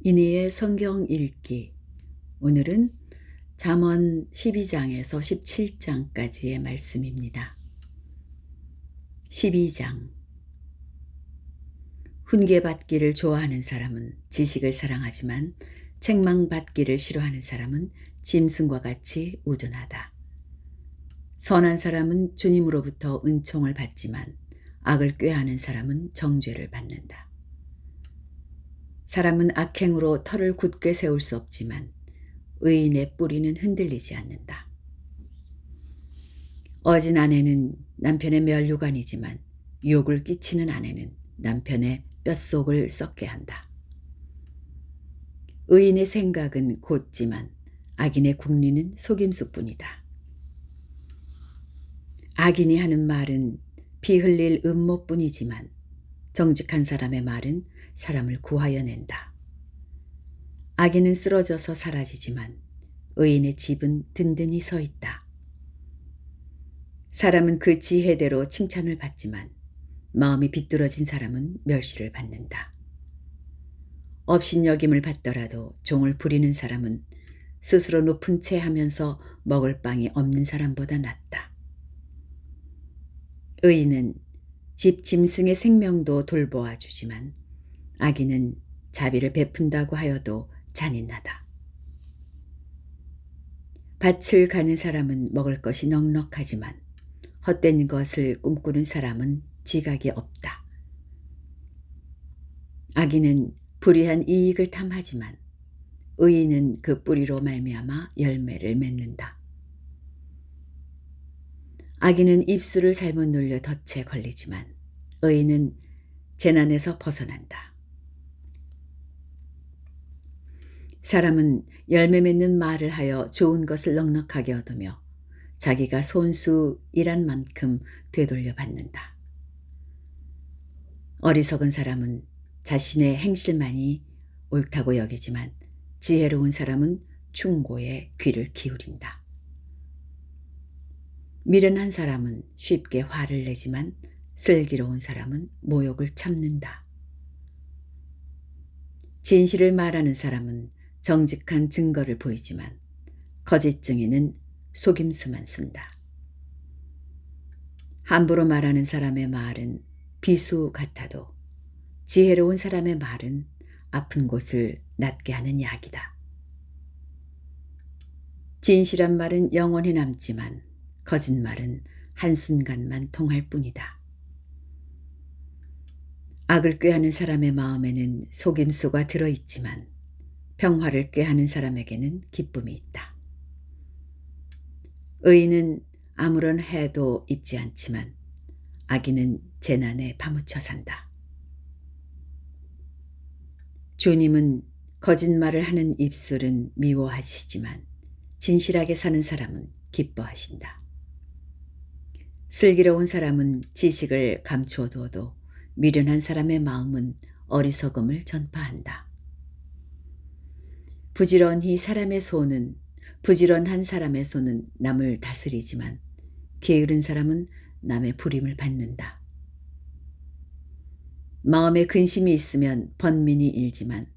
이니의 성경 읽기. 오늘은 잠언 12장에서 17장까지의 말씀입니다. 12장. 훈계받기를 좋아하는 사람은 지식을 사랑하지만 책망받기를 싫어하는 사람은 짐승과 같이 우둔하다. 선한 사람은 주님으로부터 은총을 받지만 악을 꾀하는 사람은 정죄를 받는다. 사람은 악행으로 터를 굳게 세울 수 없지만 의인의 뿌리는 흔들리지 않는다. 어진 아내는 남편의 면류관이지만 욕을 끼치는 아내는 남편의 뼛속을 썩게 한다. 의인의 생각은 곧지만 악인의 궁리는 속임수뿐이다. 악인이 하는 말은 피 흘릴 음모뿐이지만 정직한 사람의 말은 사람을 구하여 낸다. 악인은 쓰러져서 사라지지만 의인의 집은 든든히 서 있다. 사람은 그 지혜대로 칭찬을 받지만 마음이 비뚤어진 사람은 멸시를 받는다. 업신여김을 받더라도 종을 부리는 사람은 스스로 높은 채 하면서 먹을 빵이 없는 사람보다 낫다. 의인은 집 짐승의 생명도 돌보아 주지만 악인은 자비를 베푼다고 하여도 잔인하다. 밭을 가는 사람은 먹을 것이 넉넉하지만 헛된 것을 꿈꾸는 사람은 지각이 없다. 악인은 불의한 이익을 탐하지만 의인은 그 뿌리로 말미암아 열매를 맺는다. 악인은 입술을 잘못 눌려 덫에 걸리지만 의인은 재난에서 벗어난다. 사람은 열매 맺는 말을 하여 좋은 것을 넉넉하게 얻으며 자기가 손수 일한 만큼 되돌려 받는다. 어리석은 사람은 자신의 행실만이 옳다고 여기지만 지혜로운 사람은 충고에 귀를 기울인다. 미련한 사람은 쉽게 화를 내지만 슬기로운 사람은 모욕을 참는다. 진실을 말하는 사람은 정직한 증거를 보이지만 거짓 증인은 속임수만 쓴다. 함부로 말하는 사람의 말은 비수 같아도 지혜로운 사람의 말은 아픈 곳을 낫게 하는 약이다. 진실한 말은 영원히 남지만 거짓말은 한순간만 통할 뿐이다. 악을 꾀하는 사람의 마음에는 속임수가 들어있지만 평화를 꾀하는 사람에게는 기쁨이 있다. 의인은 아무런 해도 입지 않지만 악인은 재난에 파묻혀 산다. 주님은 거짓말을 하는 입술은 미워하시지만 진실하게 사는 사람은 기뻐하신다. 슬기로운 사람은 지식을 감추어 두어도 미련한 사람의 마음은 어리석음을 전파한다. 부지런한 사람의 손은 남을 다스리지만 게으른 사람은 남의 부림을 받는다. 마음에 근심이 있으면 번민이 일지만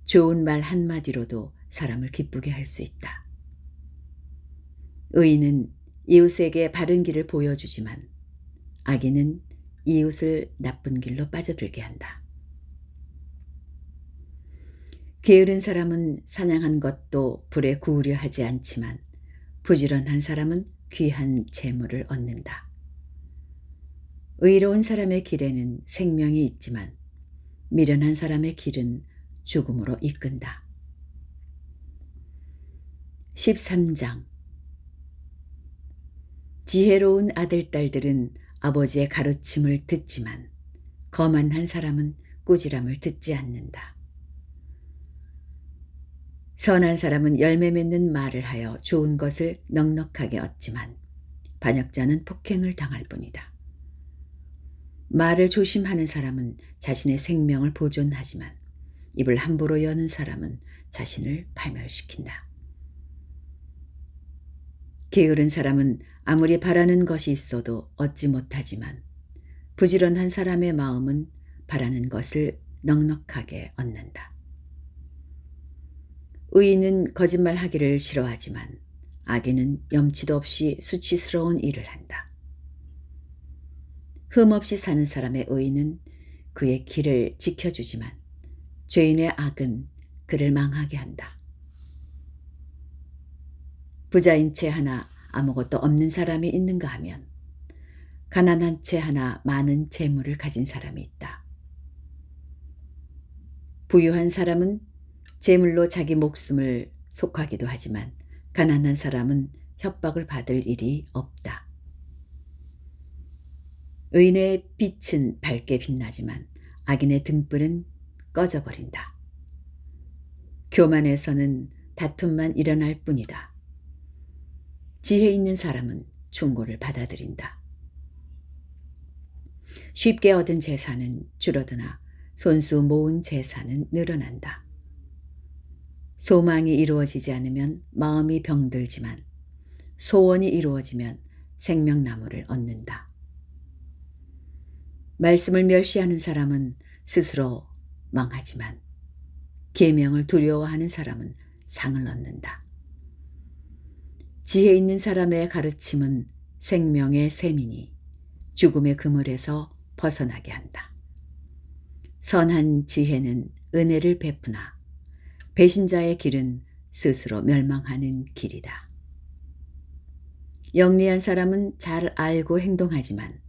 좋은 말 한마디로도 사람을 기쁘게 할 수 있다. 의인은 이웃에게 바른 길을 보여주지만 악인은 이웃을 나쁜 길로 빠져들게 한다. 게으른 사람은 사냥한 것도 불에 구우려 하지 않지만 부지런한 사람은 귀한 재물을 얻는다. 의로운 사람의 길에는 생명이 있지만 미련한 사람의 길은 죽음으로 이끈다. 13장. 지혜로운 아들딸들은 아버지의 가르침을 듣지만 거만한 사람은 꾸지람을 듣지 않는다. 선한 사람은 열매 맺는 말을 하여 좋은 것을 넉넉하게 얻지만 반역자는 폭행을 당할 뿐이다. 말을 조심하는 사람은 자신의 생명을 보존하지만 입을 함부로 여는 사람은 자신을 파멸시킨다. 게으른 사람은 아무리 바라는 것이 있어도 얻지 못하지만 부지런한 사람의 마음은 바라는 것을 넉넉하게 얻는다. 의인은 거짓말하기를 싫어하지만 악인은 염치도 없이 수치스러운 일을 한다. 흠없이 사는 사람의 의인은 그의 길을 지켜주지만 죄인의 악은 그를 망하게 한다. 부자인 채 하나 아무것도 없는 사람이 있는가 하면 가난한 채 하나 많은 재물을 가진 사람이 있다. 부유한 사람은 재물로 자기 목숨을 속하기도 하지만 가난한 사람은 협박을 받을 일이 없다. 의인의 빛은 밝게 빛나지만 악인의 등불은 꺼져버린다. 교만에서는 다툼만 일어날 뿐이다. 지혜 있는 사람은 충고를 받아들인다. 쉽게 얻은 재산은 줄어드나 손수 모은 재산은 늘어난다. 소망이 이루어지지 않으면 마음이 병들지만 소원이 이루어지면 생명나무를 얻는다. 말씀을 멸시하는 사람은 스스로 망하지만 계명을 두려워하는 사람은 상을 얻는다. 지혜 있는 사람의 가르침은 생명의 샘이니 죽음의 그물에서 벗어나게 한다. 선한 지혜는 은혜를 베푸나 배신자의 길은 스스로 멸망하는 길이다. 영리한 사람은 잘 알고 행동하지만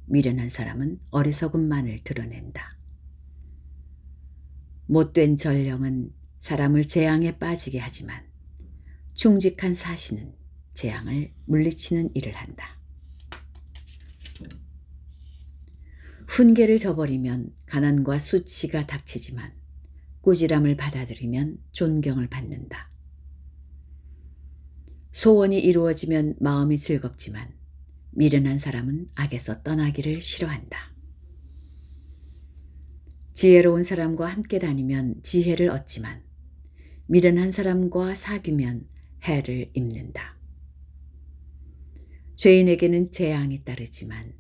미련한 사람은 어리석음만을 드러낸다. 못된 전령은 사람을 재앙에 빠지게 하지만 충직한 사신은 재앙을 물리치는 일을 한다. 훈계를 저버리면 가난과 수치가 닥치지만 꾸지람을 받아들이면 존경을 받는다. 소원이 이루어지면 마음이 즐겁지만 미련한 사람은 악에서 떠나기를 싫어한다. 지혜로운 사람과 함께 다니면 지혜를 얻지만 미련한 사람과 사귀면 해를 입는다. 죄인에게는 재앙이 따르지만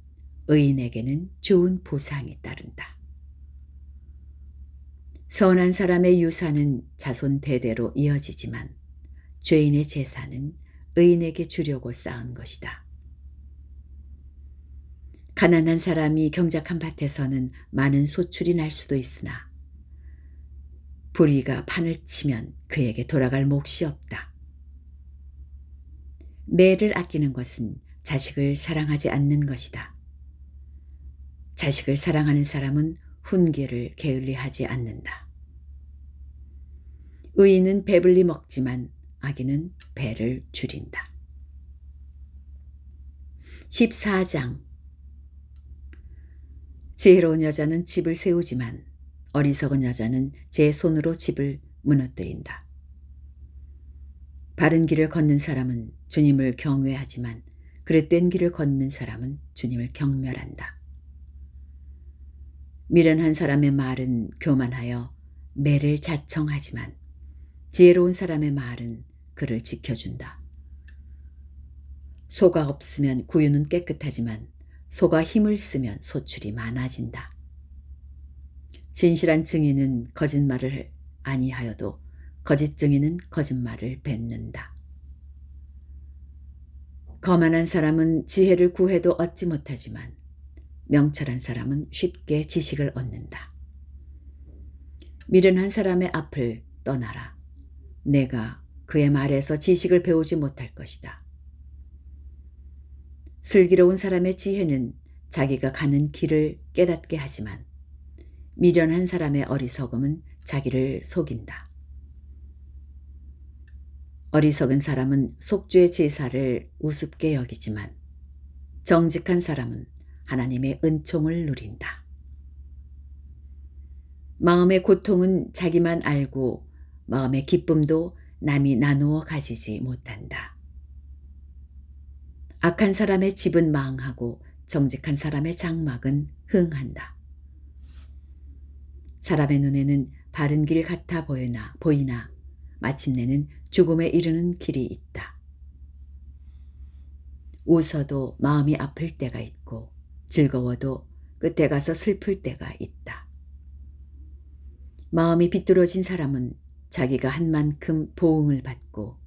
의인에게는 좋은 보상이 따른다. 선한 사람의 유산은 자손 대대로 이어지지만 죄인의 재산은 의인에게 주려고 쌓은 것이다. 가난한 사람이 경작한 밭에서는 많은 소출이 날 수도 있으나 불의가 판을 치면 그에게 돌아갈 몫이 없다. 매를 아끼는 것은 자식을 사랑하지 않는 것이다. 자식을 사랑하는 사람은 훈계를 게을리하지 않는다. 의인은 배불리 먹지만 악인은 배를 줄인다. 14장. 지혜로운 여자는 집을 세우지만 어리석은 여자는 제 손으로 집을 무너뜨린다. 바른 길을 걷는 사람은 주님을 경외하지만 그릇된 길을 걷는 사람은 주님을 경멸한다. 미련한 사람의 말은 교만하여 매를 자청하지만 지혜로운 사람의 말은 그를 지켜준다. 소가 없으면 구유는 깨끗하지만 소가 힘을 쓰면 소출이 많아진다. 진실한 증인은 거짓말을 아니하여도 거짓 증인은 거짓말을 뱉는다. 거만한 사람은 지혜를 구해도 얻지 못하지만 명철한 사람은 쉽게 지식을 얻는다. 미련한 사람의 앞을 떠나라. 내가 그의 말에서 지식을 배우지 못할 것이다. 슬기로운 사람의 지혜는 자기가 가는 길을 깨닫게 하지만 미련한 사람의 어리석음은 자기를 속인다. 어리석은 사람은 속죄 제사를 우습게 여기지만 정직한 사람은 하나님의 은총을 누린다. 마음의 고통은 자기만 알고 마음의 기쁨도 남이 나누어 가지지 못한다. 악한 사람의 집은 망하고 정직한 사람의 장막은 흥한다. 사람의 눈에는 바른 길 같아 보이나 마침내는 죽음에 이르는 길이 있다. 웃어도 마음이 아플 때가 있고 즐거워도 끝에 가서 슬플 때가 있다. 마음이 비뚤어진 사람은 자기가 한 만큼 보응을 받고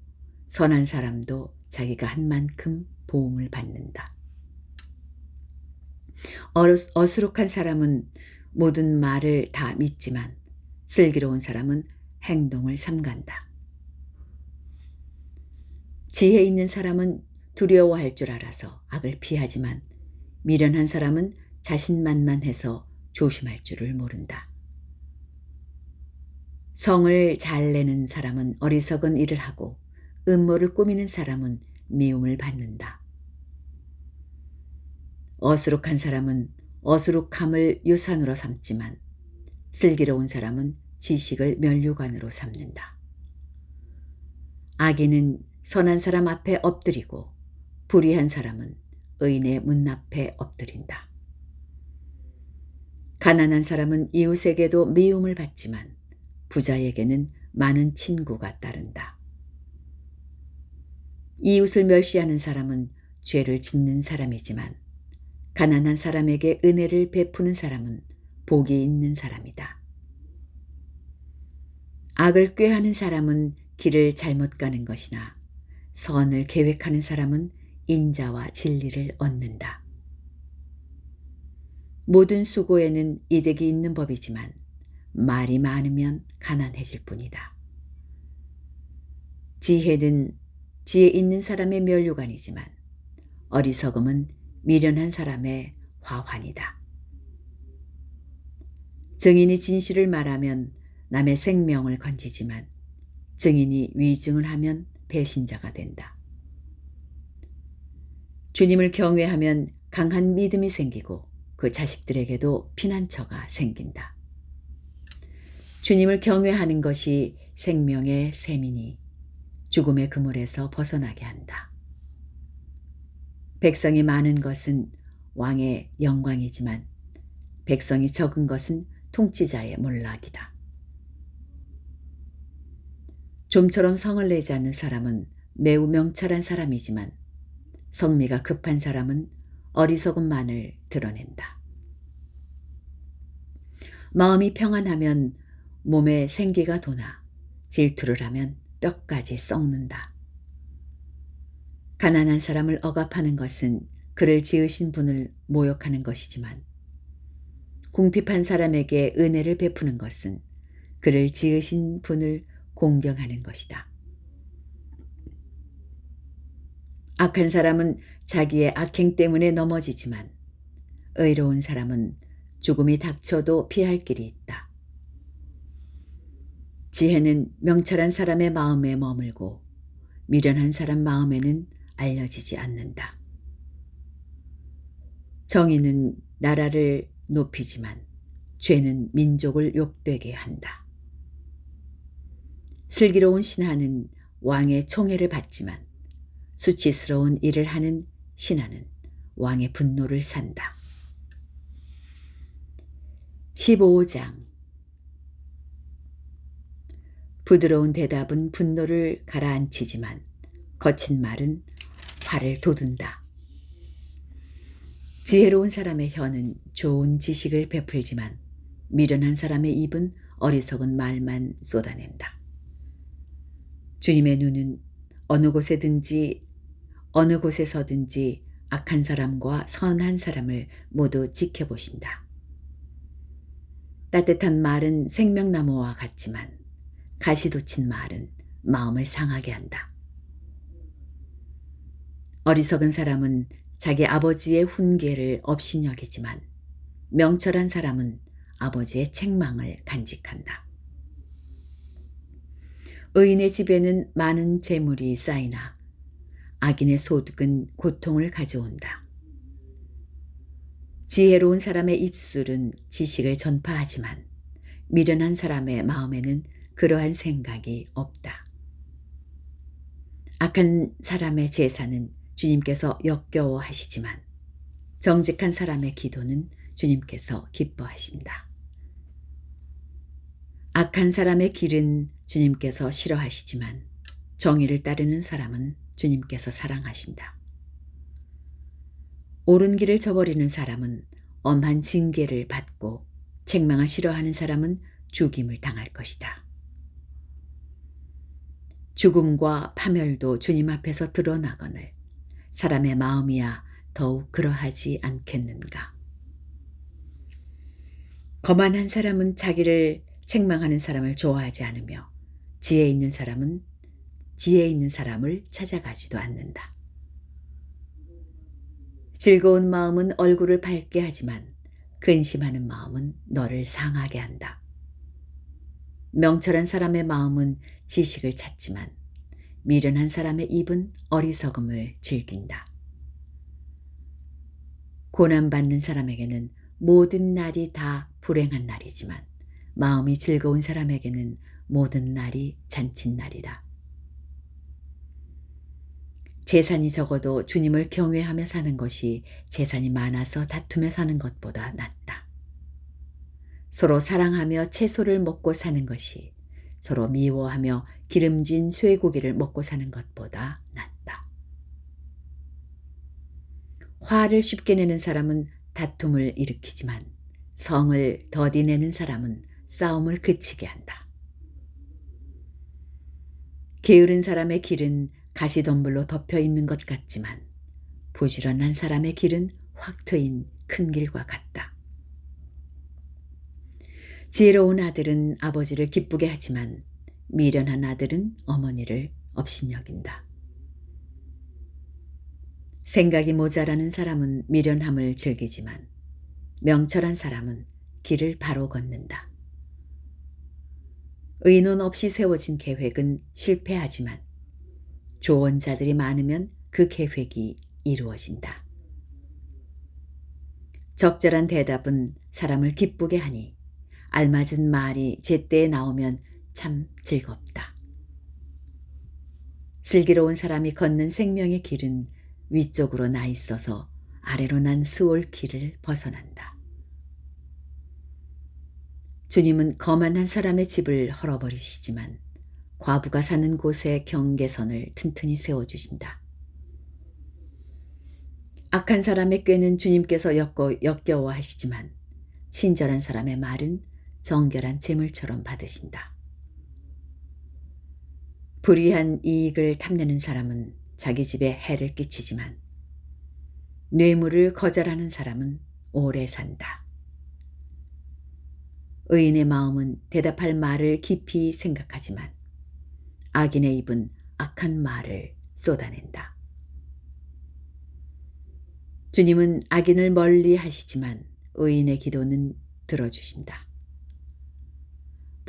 선한 사람도 자기가 한 만큼 보응을 받는다. 어수룩한 사람은 모든 말을 다 믿지만 슬기로운 사람은 행동을 삼간다. 지혜 있는 사람은 두려워할 줄 알아서 악을 피하지만 미련한 사람은 자신만만해서 조심할 줄을 모른다. 성을 잘 내는 사람은 어리석은 일을 하고 음모를 꾸미는 사람은 미움을 받는다. 어수룩한 사람은 어수룩함을 유산으로 삼지만 슬기로운 사람은 지식을 면류관으로 삼는다. 악인은 선한 사람 앞에 엎드리고 불의한 사람은 의인의 문 앞에 엎드린다. 가난한 사람은 이웃에게도 미움을 받지만 부자에게는 많은 친구가 따른다. 이웃을 멸시하는 사람은 죄를 짓는 사람이지만 가난한 사람에게 은혜를 베푸는 사람은 복이 있는 사람이다. 악을 꾀하는 사람은 길을 잘못 가는 것이나 선을 계획하는 사람은 인자와 진리를 얻는다. 모든 수고에는 이득이 있는 법이지만 말이 많으면 가난해질 뿐이다. 지혜는 지혜 있는 사람의 면류관이지만 어리석음은 미련한 사람의 화환이다. 증인이 진실을 말하면 남의 생명을 건지지만 증인이 위증을 하면 배신자가 된다. 주님을 경외하면 강한 믿음이 생기고 그 자식들에게도 피난처가 생긴다. 주님을 경외하는 것이 생명의 셈이니 죽음의 그물에서 벗어나게 한다. 백성이 많은 것은 왕의 영광이지만 백성이 적은 것은 통치자의 몰락이다. 좀처럼 성을 내지 않는 사람은 매우 명철한 사람이지만 성미가 급한 사람은 어리석음만을 드러낸다. 마음이 평안하면 몸에 생기가 도나 질투를 하면 뼈까지 썩는다. 가난한 사람을 억압하는 것은 그를 지으신 분을 모욕하는 것이지만 궁핍한 사람에게 은혜를 베푸는 것은 그를 지으신 분을 공경하는 것이다. 악한 사람은 자기의 악행 때문에 넘어지지만 의로운 사람은 죽음이 닥쳐도 피할 길이 있다. 지혜는 명철한 사람의 마음에 머물고 미련한 사람 마음에는 알려지지 않는다. 정의는 나라를 높이지만 죄는 민족을 욕되게 한다. 슬기로운 신하는 왕의 총애를 받지만 수치스러운 일을 하는 신하는 왕의 분노를 산다. 15장 부드러운 대답은 분노를 가라앉히지만 거친 말은 화를 돋운다. 지혜로운 사람의 혀는 좋은 지식을 베풀지만 미련한 사람의 입은 어리석은 말만 쏟아낸다. 주님의 눈은 어느 곳에서든지 악한 사람과 선한 사람을 모두 지켜보신다. 따뜻한 말은 생명나무와 같지만 가시돋친 말은 마음을 상하게 한다. 어리석은 사람은 자기 아버지의 훈계를 업신여기지만 명철한 사람은 아버지의 책망을 간직한다. 의인의 집에는 많은 재물이 쌓이나 악인의 소득은 고통을 가져온다. 지혜로운 사람의 입술은 지식을 전파하지만 미련한 사람의 마음에는 그러한 생각이 없다. 악한 사람의 제사는 주님께서 역겨워하시지만 정직한 사람의 기도는 주님께서 기뻐하신다. 악한 사람의 길은 주님께서 싫어하시지만 정의를 따르는 사람은 주님께서 사랑하신다. 옳은 길을 저버리는 사람은 엄한 징계를 받고 책망을 싫어하는 사람은 죽임을 당할 것이다. 죽음과 파멸도 주님 앞에서 드러나거늘 사람의 마음이야 더욱 그러하지 않겠는가. 거만한 사람은 자기를 책망하는 사람을 좋아하지 않으며 지혜 있는 사람은 지혜 있는 사람을 찾아가지도 않는다. 즐거운 마음은 얼굴을 밝게 하지만 근심하는 마음은 너를 상하게 한다. 명철한 사람의 마음은 지식을 찾지만 미련한 사람의 입은 어리석음을 즐긴다. 고난받는 사람에게는 모든 날이 다 불행한 날이지만 마음이 즐거운 사람에게는 모든 날이 잔칫날이다. 재산이 적어도 주님을 경외하며 사는 것이 재산이 많아서 다투며 사는 것보다 낫다. 서로 사랑하며 채소를 먹고 사는 것이 서로 미워하며 기름진 쇠고기를 먹고 사는 것보다 낫다. 화를 쉽게 내는 사람은 다툼을 일으키지만 성을 더디 내는 사람은 싸움을 그치게 한다. 게으른 사람의 길은 가시덤불로 덮여 있는 것 같지만 부지런한 사람의 길은 확 트인 큰 길과 같다. 지혜로운 아들은 아버지를 기쁘게 하지만 미련한 아들은 어머니를 업신여긴다. 생각이 모자라는 사람은 미련함을 즐기지만 명철한 사람은 길을 바로 걷는다. 의논 없이 세워진 계획은 실패하지만 조언자들이 많으면 그 계획이 이루어진다. 적절한 대답은 사람을 기쁘게 하니 알맞은 말이 제때에 나오면 참 즐겁다. 슬기로운 사람이 걷는 생명의 길은 위쪽으로 나 있어서 아래로 난 스올 길을 벗어난다. 주님은 거만한 사람의 집을 헐어버리시지만 과부가 사는 곳에 경계선을 튼튼히 세워주신다. 악한 사람의 꾀는 주님께서 역겨워하시지만 친절한 사람의 말은 정결한 재물처럼 받으신다. 불의한 이익을 탐내는 사람은 자기 집에 해를 끼치지만 뇌물을 거절하는 사람은 오래 산다. 의인의 마음은 대답할 말을 깊이 생각하지만 악인의 입은 악한 말을 쏟아낸다. 주님은 악인을 멀리 하시지만 의인의 기도는 들어주신다.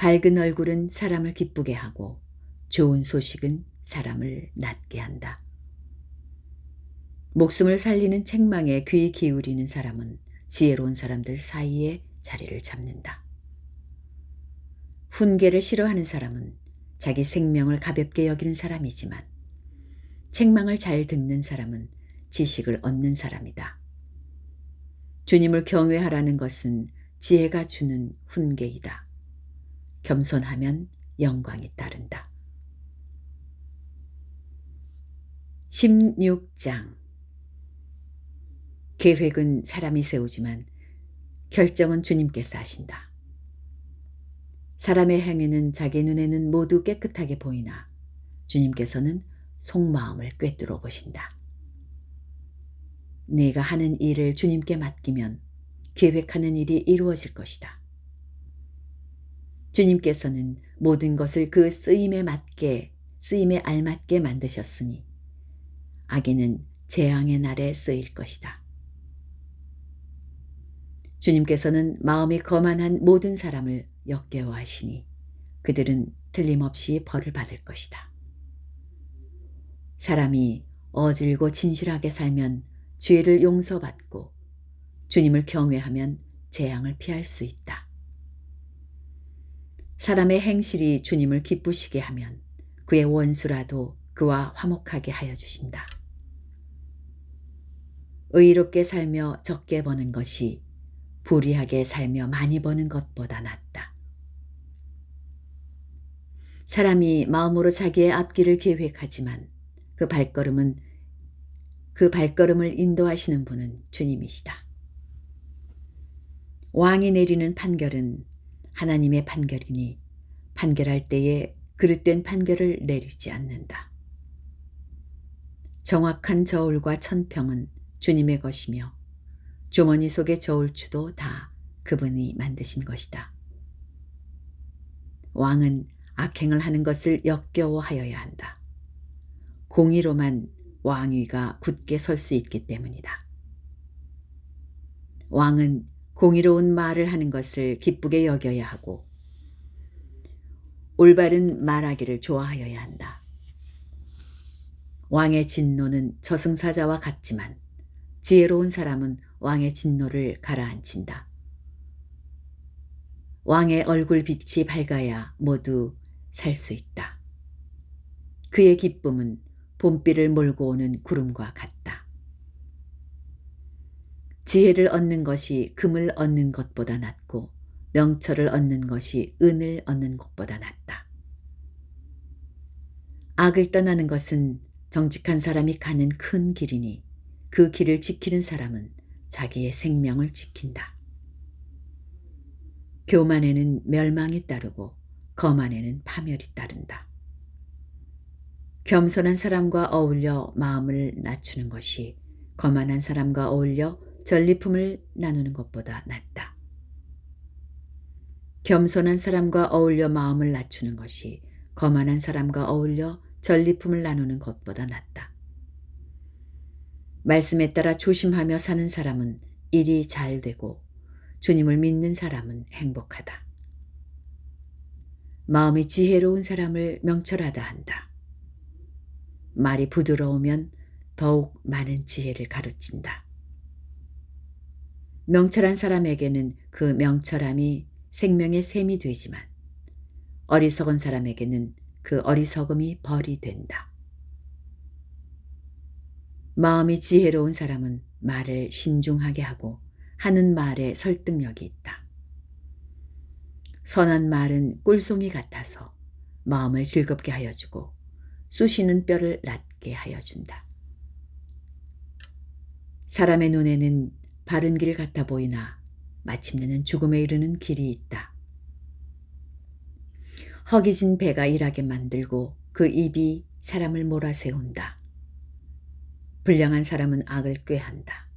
밝은 얼굴은 사람을 기쁘게 하고 좋은 소식은 사람을 낫게 한다. 목숨을 살리는 책망에 귀 기울이는 사람은 지혜로운 사람들 사이에 자리를 잡는다. 훈계를 싫어하는 사람은 자기 생명을 가볍게 여기는 사람이지만 책망을 잘 듣는 사람은 지식을 얻는 사람이다. 주님을 경외하라는 것은 지혜가 주는 훈계이다. 겸손하면 영광이 따른다. 16장. 계획은 사람이 세우지만 결정은 주님께서 하신다. 사람의 행위는 자기 눈에는 모두 깨끗하게 보이나 주님께서는 속마음을 꿰뚫어 보신다. 네가 하는 일을 주님께 맡기면 계획하는 일이 이루어질 것이다. 주님께서는 모든 것을 그 쓰임에 알맞게 만드셨으니 악인은 재앙의 날에 쓰일 것이다. 주님께서는 마음이 거만한 모든 사람을 역겨워하시니 그들은 틀림없이 벌을 받을 것이다. 사람이 어질고 진실하게 살면 죄를 용서받고 주님을 경외하면 재앙을 피할 수 있다. 사람의 행실이 주님을 기쁘시게 하면 그의 원수라도 그와 화목하게 하여 주신다. 의롭게 살며 적게 버는 것이 불의하게 살며 많이 버는 것보다 낫다. 사람이 마음으로 자기의 앞길을 계획하지만 그 발걸음을 인도하시는 분은 주님이시다. 왕이 내리는 판결은 하나님의 판결이니 판결할 때에 그릇된 판결을 내리지 않는다. 정확한 저울과 천평은 주님의 것이며 주머니 속의 저울추도 다 그분이 만드신 것이다. 왕은 악행을 하는 것을 역겨워하여야 한다. 공의로만 왕위가 굳게 설 수 있기 때문이다. 왕은 공의로운 말을 하는 것을 기쁘게 여겨야 하고 올바른 말하기를 좋아하여야 한다. 왕의 진노는 저승사자와 같지만 지혜로운 사람은 왕의 진노를 가라앉힌다. 왕의 얼굴 빛이 밝아야 모두 살 수 있다. 그의 기쁨은 봄비를 몰고 오는 구름과 같다. 지혜를 얻는 것이 금을 얻는 것보다 낫고 명철을 얻는 것이 은을 얻는 것보다 낫다. 악을 떠나는 것은 정직한 사람이 가는 큰 길이니 그 길을 지키는 사람은 자기의 생명을 지킨다. 교만에는 멸망이 따르고 거만에는 파멸이 따른다. 겸손한 사람과 어울려 마음을 낮추는 것이 거만한 사람과 어울려 전리품을 나누는 것보다 낫다. 겸손한 사람과 어울려 마음을 낮추는 것이 거만한 사람과 어울려 전리품을 나누는 것보다 낫다. 말씀에 따라 조심하며 사는 사람은 일이 잘 되고 주님을 믿는 사람은 행복하다. 마음이 지혜로운 사람을 명철하다 한다. 말이 부드러우면 더욱 많은 지혜를 가르친다. 명철한 사람에게는 그 명철함이 생명의 샘이 되지만 어리석은 사람에게는 그 어리석음이 벌이 된다. 마음이 지혜로운 사람은 말을 신중하게 하고 하는 말에 설득력이 있다. 선한 말은 꿀송이 같아서 마음을 즐겁게 하여 주고 쑤시는 뼈를 낫게 하여 준다. 사람의 눈에는 바른 길 같아 보이나 마침내는 죽음에 이르는 길이 있다. 허기진 배가 일하게 만들고 그 입이 사람을 몰아세운다. 불량한 사람은 악을 꾀한다.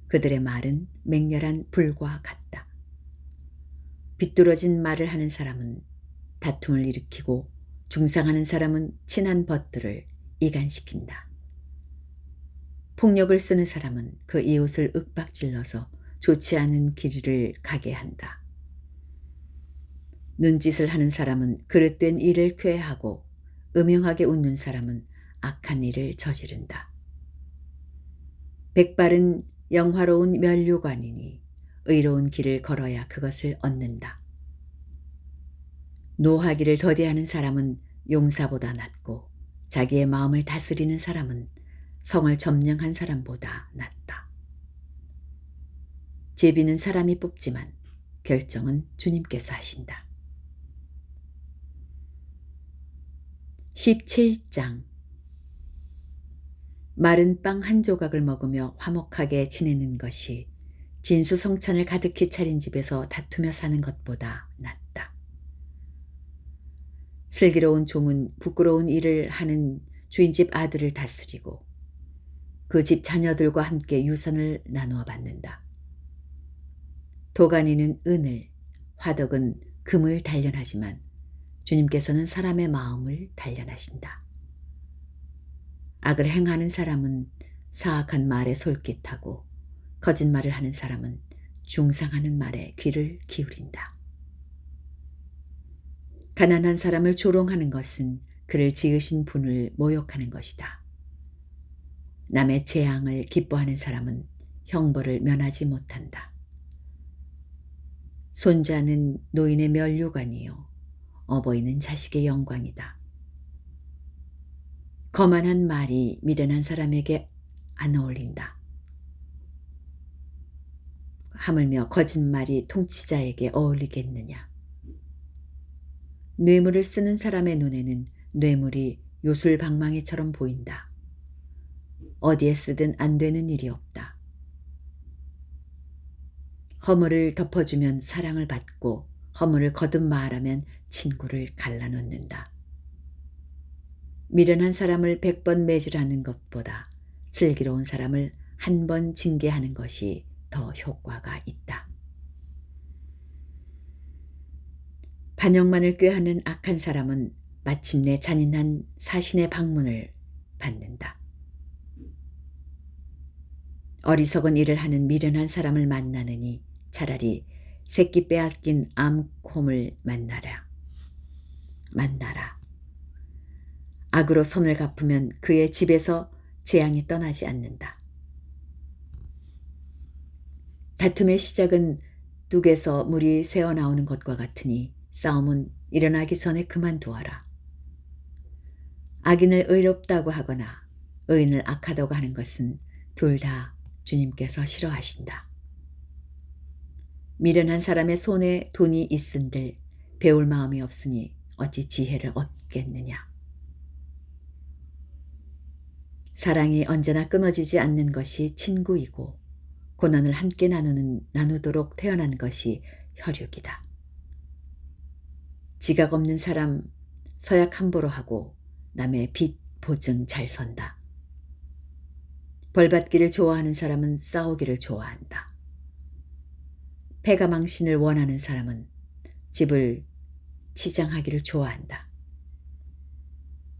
그들의 말은 맹렬한 불과 같다. 비뚤어진 말을 하는 사람은 다툼을 일으키고 중상하는 사람은 친한 벗들을 이간시킨다. 폭력을 쓰는 사람은 그 이웃을 윽박질러서 좋지 않은 길을 가게 한다. 눈짓을 하는 사람은 그릇된 일을 쾌하고 음흉하게 웃는 사람은 악한 일을 저지른다. 백발은 영화로운 면류관이니 의로운 길을 걸어야 그것을 얻는다. 노하기를 더디하는 사람은 용사보다 낫고 자기의 마음을 다스리는 사람은 성을 점령한 사람보다 낫다. 제비는 사람이 뽑지만 결정은 주님께서 하신다. 17장 마른 빵 한 조각을 먹으며 화목하게 지내는 것이 진수성찬을 가득히 차린 집에서 다투며 사는 것보다 낫다. 슬기로운 종은 부끄러운 일을 하는 주인집 아들을 다스리고 그 집 자녀들과 함께 유산을 나누어 받는다. 도가니는 은을, 화덕은 금을 단련하지만 주님께서는 사람의 마음을 단련하신다. 악을 행하는 사람은 사악한 말에 솔깃하고 거짓말을 하는 사람은 중상하는 말에 귀를 기울인다. 가난한 사람을 조롱하는 것은 그를 지으신 분을 모욕하는 것이다. 남의 재앙을 기뻐하는 사람은 형벌을 면하지 못한다. 손자는 노인의 면류관이요 어버이는 자식의 영광이다. 거만한 말이 미련한 사람에게 안 어울린다. 하물며 거짓말이 통치자에게 어울리겠느냐. 뇌물을 쓰는 사람의 눈에는 뇌물이 요술방망이처럼 보인다. 어디에 쓰든 안 되는 일이 없다. 허물을 덮어주면 사랑을 받고 허물을 거듭 말하면 친구를 갈라놓는다. 미련한 사람을 100번 매질하는 것보다 슬기로운 사람을 한 번 징계하는 것이 더 효과가 있다. 반역만을 꾀하는 악한 사람은 마침내 잔인한 사신의 방문을 받는다. 어리석은 일을 하는 미련한 사람을 만나느니 차라리 새끼 빼앗긴 암곰을 만나라. 악으로 선을 갚으면 그의 집에서 재앙이 떠나지 않는다. 다툼의 시작은 뚝에서 물이 새어나오는 것과 같으니 싸움은 일어나기 전에 그만두어라. 악인을 의롭다고 하거나 의인을 악하다고 하는 것은 둘 다 주님께서 싫어하신다. 미련한 사람의 손에 돈이 있은들 배울 마음이 없으니 어찌 지혜를 얻겠느냐. 사랑이 언제나 끊어지지 않는 것이 친구이고 고난을 함께 나누도록 태어난 것이 혈육이다. 지각 없는 사람 서약 함부로 하고 남의 빚 보증 잘 선다. 벌받기를 좋아하는 사람은 싸우기를 좋아한다. 패가 망신을 원하는 사람은 집을 치장하기를 좋아한다.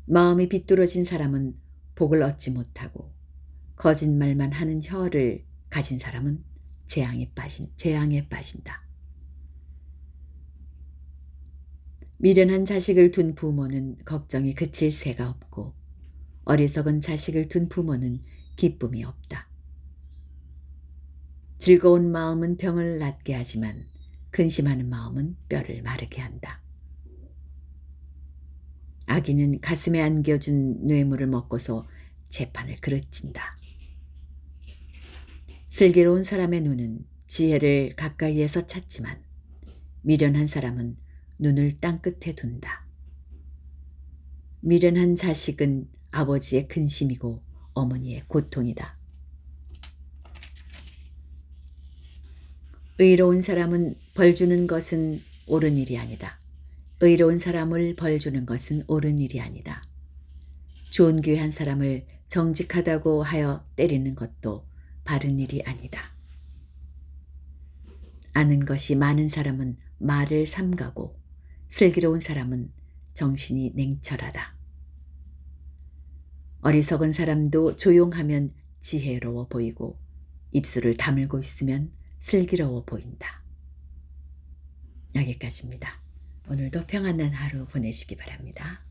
마음이 비뚤어진 사람은 복을 얻지 못하고 거짓말만 하는 혀를 가진 사람은 재앙에 빠진다. 미련한 자식을 둔 부모는 걱정이 그칠 새가 없고 어리석은 자식을 둔 부모는 기쁨이 없다. 즐거운 마음은 병을 낫게 하지만 근심하는 마음은 뼈를 마르게 한다. 악인은 가슴에 안겨준 뇌물을 먹고서 재판을 그르친다. 슬기로운 사람의 눈은 지혜를 가까이에서 찾지만 미련한 사람은 눈을 땅끝에 둔다. 미련한 자식은 아버지의 근심이고 어머니의 고통이다. 의로운 사람은 벌 주는 것은 옳은 일이 아니다. 의로운 사람을 벌 주는 것은 옳은 일이 아니다. 존귀한 사람을 정직하다고 하여 때리는 것도 바른 일이 아니다. 아는 것이 많은 사람은 말을 삼가고 슬기로운 사람은 정신이 냉철하다. 어리석은 사람도 조용하면 지혜로워 보이고 입술을 다물고 있으면 슬기로워 보인다. 여기까지입니다. 오늘도 평안한 하루 보내시기 바랍니다.